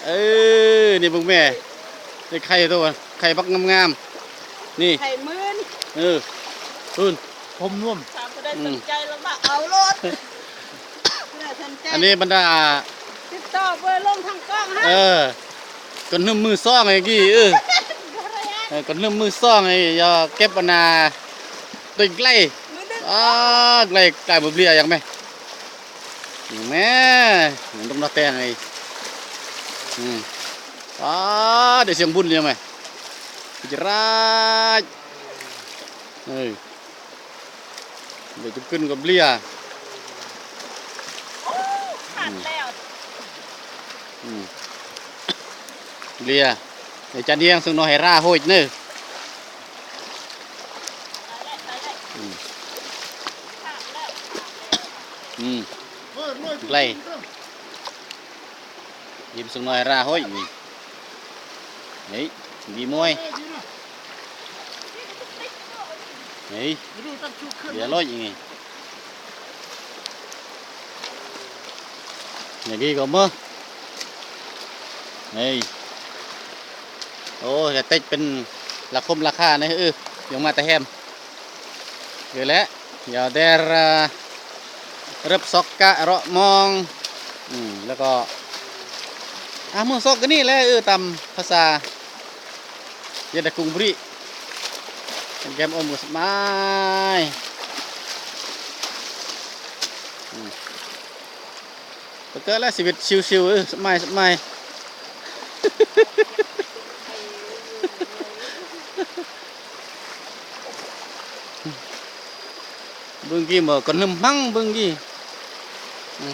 เออนี่พวกแม่ได้ไข่ตัวไข่บักงามๆนี่ไข่มื่นเออคุณผมนุ่มถามก็ได้สนใจแล้วมาเอารถได้สนใจอันนี้บรรดาติดต่อเบอร์ลงทางกล้องฮะก่อนนึ่มมือซ่องไอ้กี้ก่อนนึ่มมือซ่องไอ้ยาเก็บอันนาตัวใกล้ใกล้ใกล้บุบเลียยังไหมแม่ต้องนัดแต่งไอ้เดี๋ยวเสียงบุญเลยไหมจะร้ายเดี๋ยวจะขึ้นกับเลียขาดแล้วเลียเดี๋ยวจะเนียงซึ่งน้อยราโหดเนื้อไล่ยิ้มซึ่งน้อยราโหดนี่ดีมวยนี่เดี๋ยวลอยอย่างงี้อย่างนี้ก็มั้งนี่โอ้ยเต็กเป็นราคาเนี่ยยังมาแต่แฮมเดี๋ยวแล้วเดี๋ยวเดรับซอกกะเราะมองแล้วก็มือซอกกันนี่แหละตามภาษาเยดกุงบริแกมอมสมัยตะเกียแล้วชีวิตชิวๆสมัยเบิ่งกี้มาก่อนน้ำมั่งเบิ่งกี้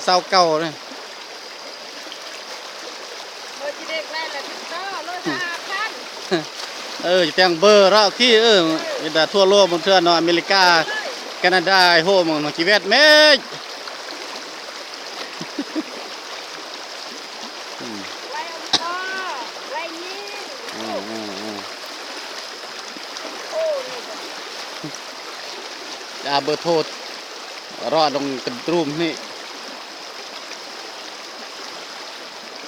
เศร้าเก่าเลยจะแต่งเบอร์เราที่แต่ทั่วโลกบางเทื่อเนาะอเมริกาแคนาดาไอโฮมของจีเวตเมจไล่พ่อไล่ยิงเบอร์โทรรอลงกระดุมนี่